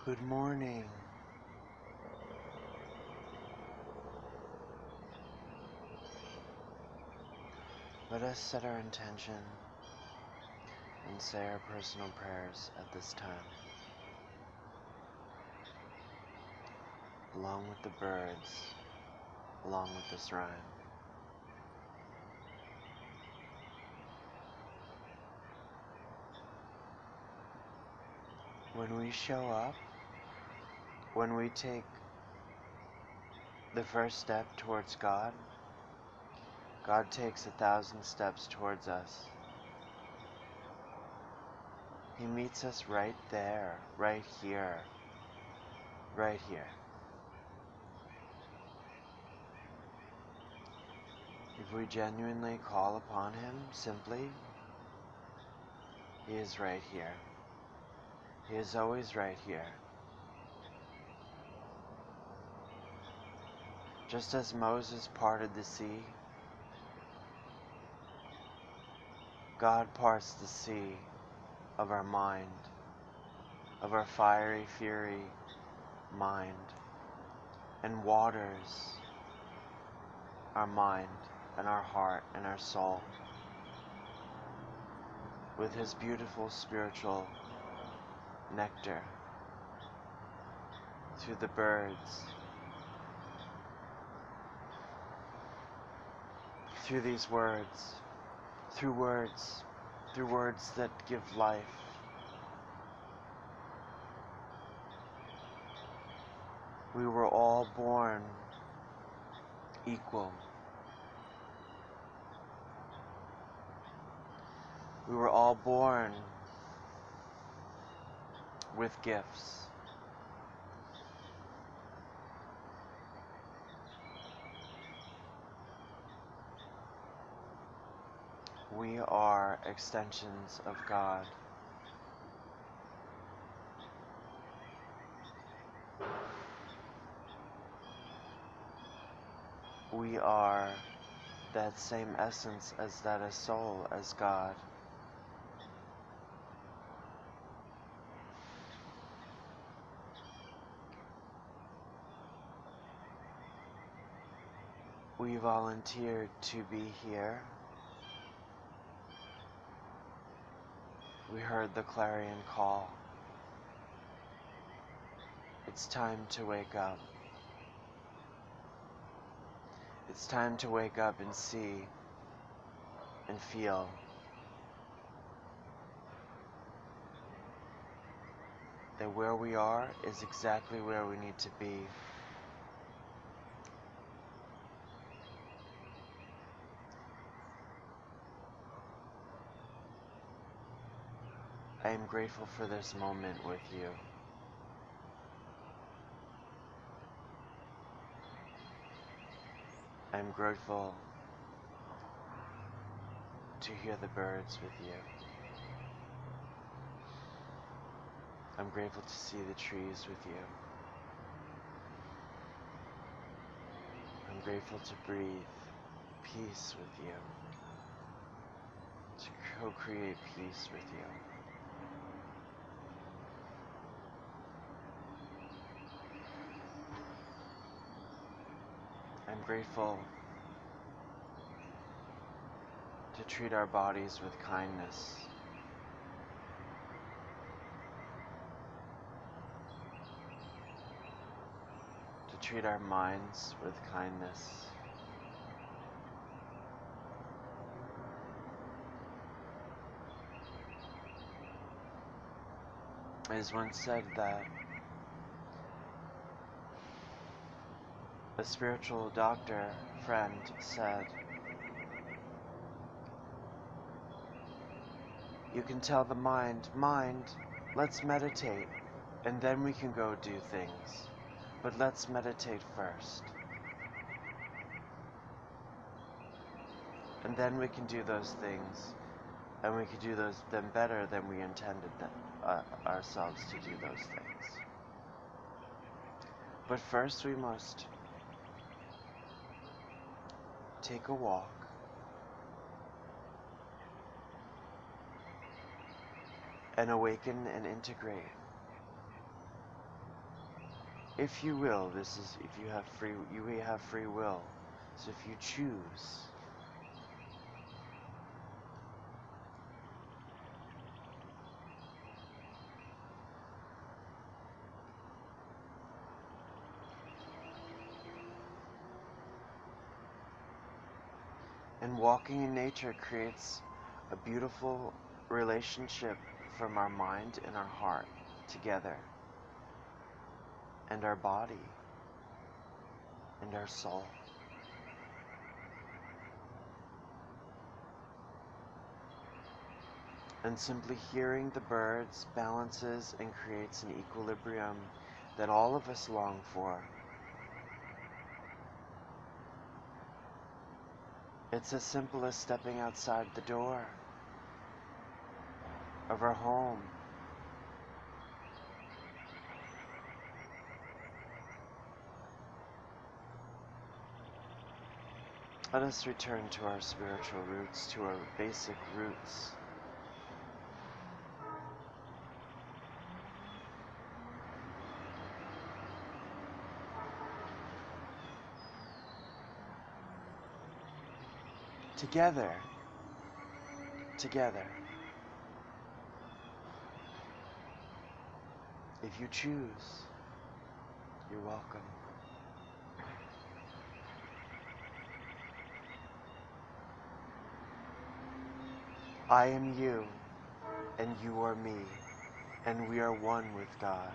Good morning. Let us set our intention and say our personal prayers at this time, along with the birds, along with this rhyme. When we show up, when we take the first step towards God, God takes 1,000 steps towards us. He meets us right there, right here, right here. If we genuinely call upon Him simply, He is right here. He is always right here. Just as Moses parted the sea, God parts the sea of our mind, of our fiery fury mind, and waters our mind and our heart and our soul with His beautiful spiritual nectar through the birds, through these words, through words that give life. We were all born equal. We were all born with gifts. We are extensions of God. We are that same essence as that a soul, as God. We volunteered to be here. We heard the clarion call. It's time to wake up. It's time to wake up and see and feel that where we are is exactly where we need to be. I am grateful for this moment with you. I am grateful to hear the birds with you. I'm grateful to see the trees with you. I'm grateful to breathe peace with you, to co-create peace with you. I'm grateful to treat our bodies with kindness. To treat our minds with kindness. It is once said that a spiritual doctor friend said, you can tell the mind, let's meditate, and then we can go do things. But let's meditate first. And then we can do those things, and we can do them better than we intended ourselves to do those things. But first we must take a walk, and awaken and integrate if you will, this is if you have free will. So if you choose, and walking in nature creates a beautiful relationship from our mind and our heart together, and our body and our soul. And simply hearing the birds balances and creates an equilibrium that all of us long for. It's as simple as stepping outside the door of our home. Let us return to our spiritual roots, to our basic roots. Together. If you choose, you're welcome. I am you, and you are me, and we are one with God.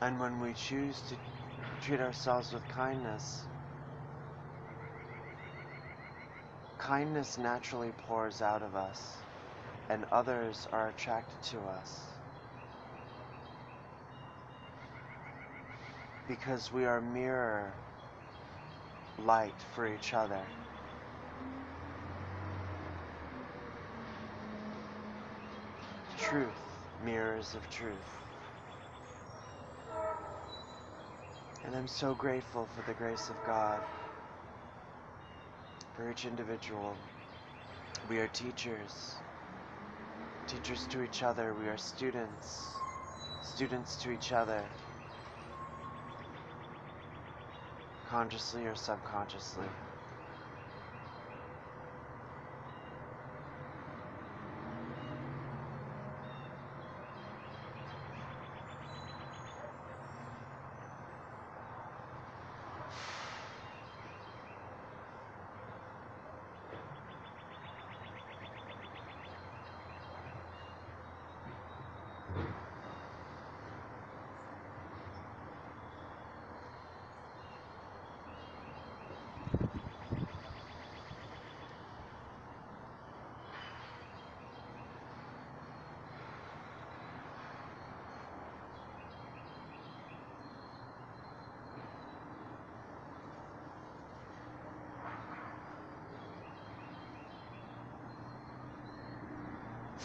And when we choose to treat ourselves with kindness, kindness naturally pours out of us, and others are attracted to us. Because we are mirror light for each other. Truth, mirrors of truth. And I'm so grateful for the grace of God. For each individual. We are teachers. Teachers to each other. We are students. Students to each other. Consciously or subconsciously.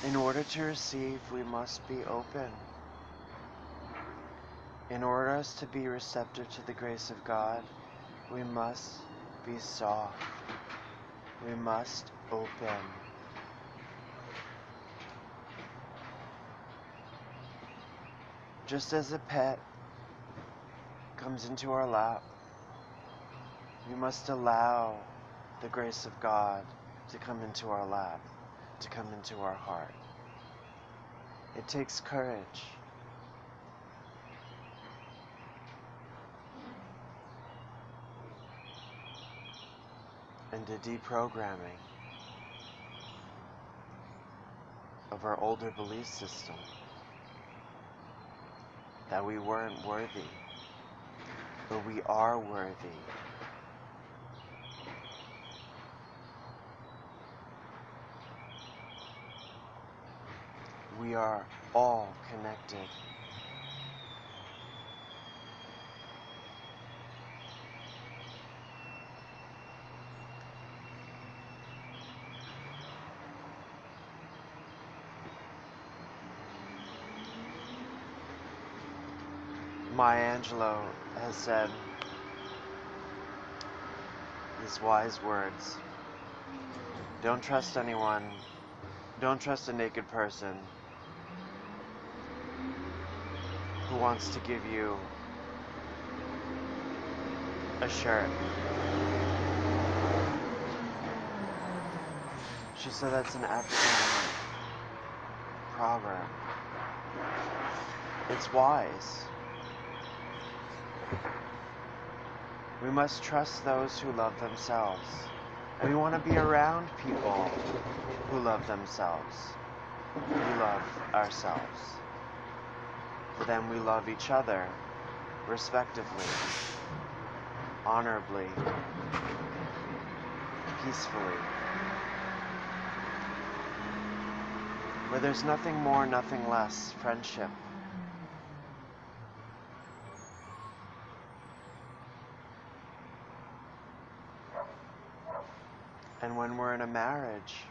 In order to receive, we must be open. In order us to be receptive to the grace of God, we must be soft. We must open. Just as a pet comes into our lap, we must allow the grace of God to come into our lap, to come into our heart. It takes courage. And a deprogramming of our older belief system that we weren't worthy, but we are worthy. We are all connected. Maya Angelou has said these wise words: don't trust anyone, don't trust a naked person who wants to give you a shirt. She said that's an African proverb. It's wise. We must trust those who love themselves. And we want to be around people who love themselves, who love ourselves. For then we love each other respectively, honorably, peacefully. Where there's nothing more, nothing less, friendship. And when we're in a marriage,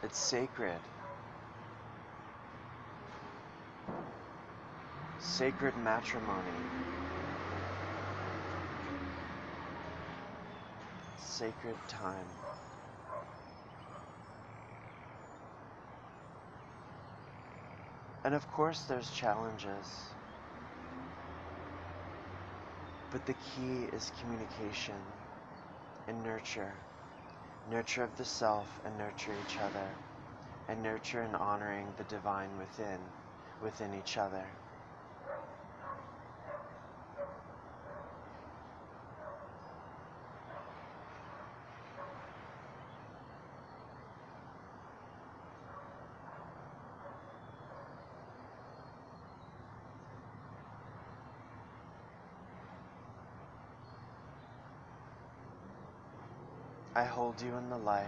it's sacred. Sacred matrimony. Sacred time. And of course there's challenges. But the key is communication and nurture. Nurture of the self and nurture each other. And nurture and honoring the divine within each other. I hold you in the light.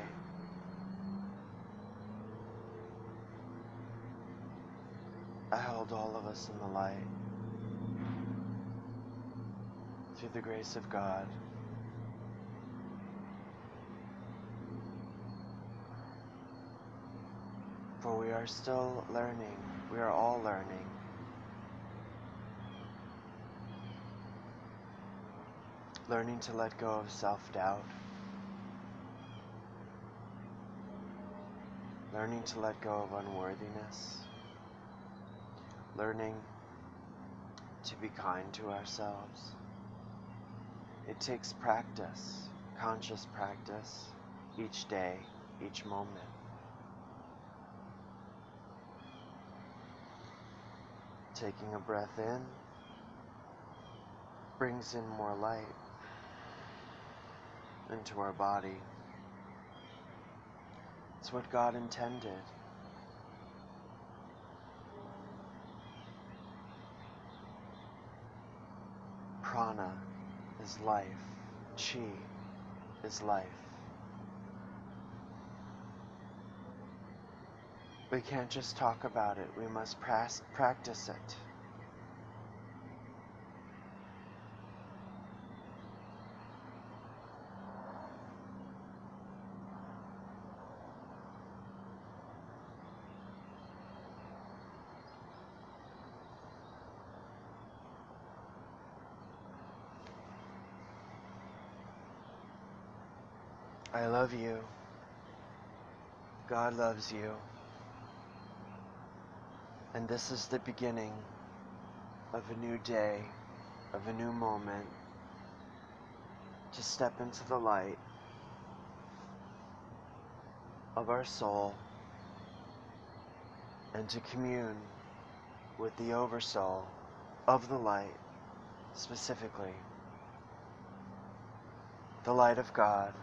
I hold all of us in the light. Through the grace of God. For we are still learning. We are all learning. Learning to let go of self-doubt. Learning to let go of unworthiness. Learning to be kind to ourselves. It takes practice, conscious practice, each day, each moment. Taking a breath in brings in more light into our body. It's what God intended. Prana is life. Chi is life. We can't just talk about it. We must practice it. I love you. God loves you. And this is the beginning of a new day, of a new moment, to step into the light of our soul and to commune with the oversoul of the light, specifically the light of God.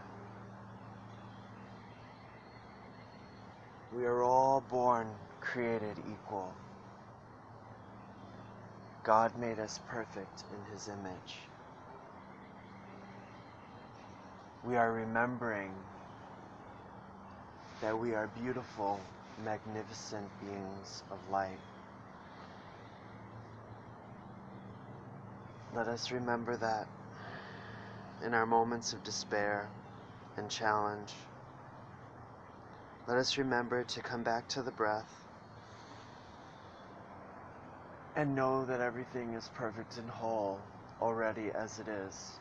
We are all born created equal. God made us perfect in His image. We are remembering that we are beautiful, magnificent beings of light. Let us remember that in our moments of despair and challenge. Let us remember to come back to the breath and know that everything is perfect and whole already as it is.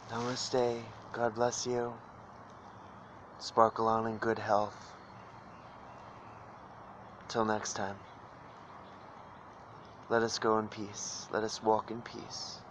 Namaste. God bless you. Sparkle on in good health. Till next time. Let us go in peace. Let us walk in peace.